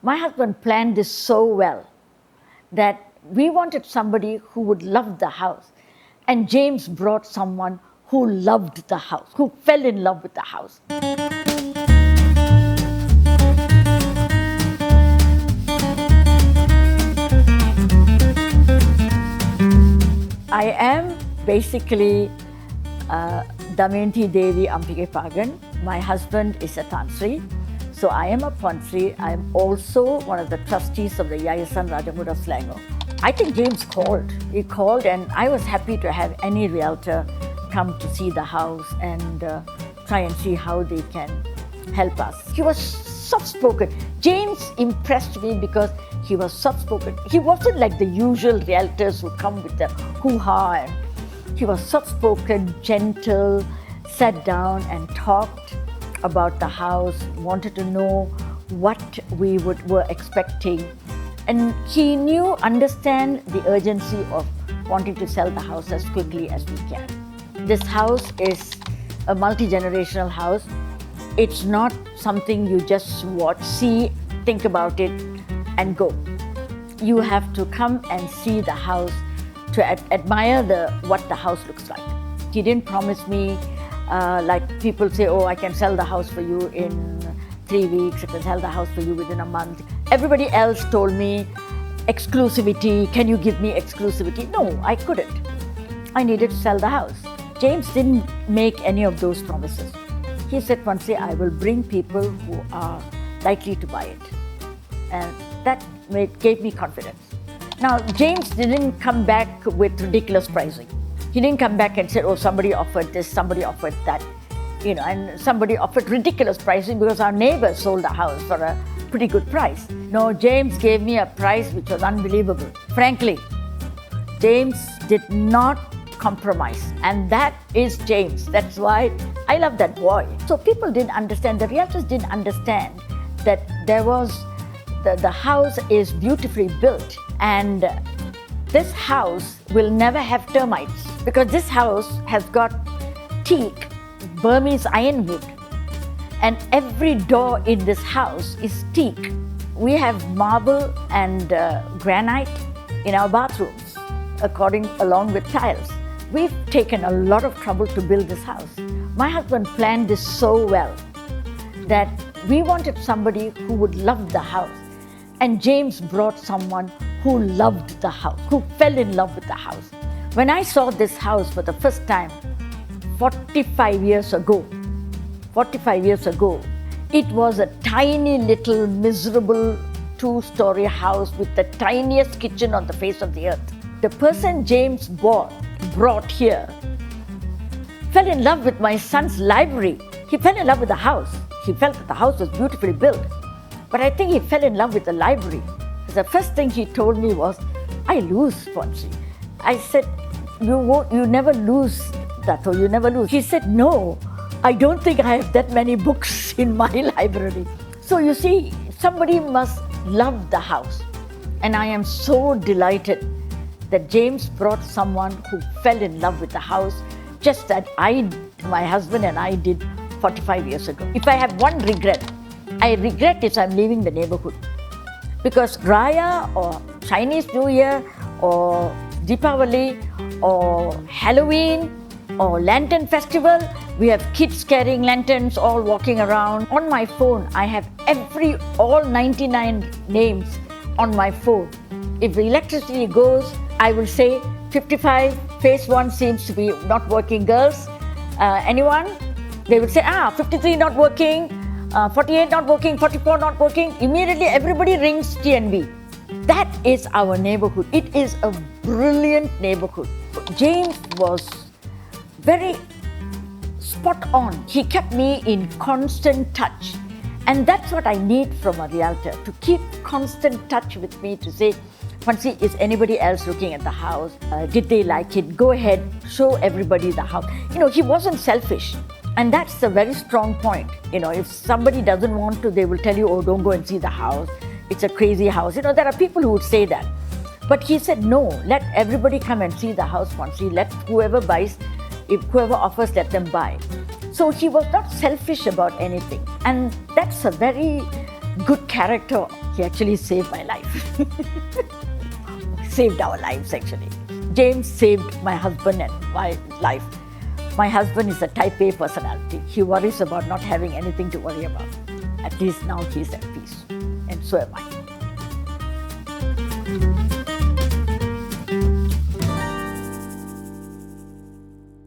My husband planned this so well that we wanted somebody who would love the house. And James brought someone who loved the house, who fell in love with the house. I am basically Damayanti Devi Ampikaipakan. My husband is a Tantri. So I am a Tantri. I am also one of the trustees of the Yayasan Rajamuda Selangor. I think James called. He called and I was happy to have any realtor come to see the house and try and see how they can help us. He was soft-spoken. James impressed me because he was soft-spoken. He wasn't like the usual realtors who come with the hoo-ha. He was soft-spoken, gentle, sat down and talked about the house, wanted to know what we were expecting. And he understand the urgency of wanting to sell the house as quickly as we can. This house is a multi-generational house. It's not something you just watch, see, think about it, and go. You have to come and see the house to admire what the house looks like. He didn't promise me, like people say, oh, I can sell the house for you in 3 weeks, I can sell the house for you within a month. Everybody else told me, exclusivity, can you give me exclusivity? No, I couldn't. I needed to sell the house. James didn't make any of those promises. He said one day, I will bring people who are likely to buy it. And that gave me confidence. Now, James didn't come back with ridiculous pricing. He didn't come back and say, oh, somebody offered this, somebody offered that, and somebody offered ridiculous pricing because our neighbors sold the house for a pretty good price. No, James gave me a price which was unbelievable. Frankly, James did not compromise. And that is James. That's why I love that boy. So people didn't understand, the realtors didn't understand that the house is beautifully built and this house will never have termites because this house has got teak, Burmese ironwood, and every door in this house is teak. We have marble and granite in our bathrooms, along with tiles. We've taken a lot of trouble to build this house. My husband planned this so well that we wanted somebody who would love the house. And James brought someone who loved the house, who fell in love with the house. When I saw this house for the first time, 45 years ago, it was a tiny little miserable 2-story house with the tiniest kitchen on the face of the earth. The person James brought here fell in love with my son's library. He fell in love with the house. He felt that the house was beautifully built. But I think he fell in love with the library. The first thing he told me was, I lose, Ponchi. I said, you never lose, Dato, you never lose. He said, no, I don't think I have that many books in my library. So you see, somebody must love the house. And I am so delighted that James brought someone who fell in love with the house, just that my husband and I did 45 years ago. If I have one regret, I regret is I'm leaving the neighborhood. Because Raya or Chinese New Year or Deepavali or Halloween or Lantern Festival, we have kids carrying lanterns, all walking around. On my phone, I have all 99 names on my phone. If the electricity goes, I will say 55, phase 1 seems to be not working, girls. Anyone? They would say, 53 not working, 48 not working, 44 not working. Immediately everybody rings TNB. That is our neighborhood. It is a brilliant neighborhood. James was very spot on. He kept me in constant touch. And that's what I need from a realtor, to keep constant touch with me, to say, Fancy, is anybody else looking at the house? Did they like it? Go ahead, show everybody the house. He wasn't selfish. And that's a very strong point. If somebody doesn't want to, they will tell you, oh, don't go and see the house. It's a crazy house. There are people who would say that. But he said, no, let everybody come and see the house once. Let whoever buys, whoever offers, let them buy. So he was not selfish about anything. And that's a very good character He actually saved my life. Saved our lives, actually. James saved my husband and my life. My husband is a type A personality. He worries about not having anything to worry about. At least now he's at peace. And so am I.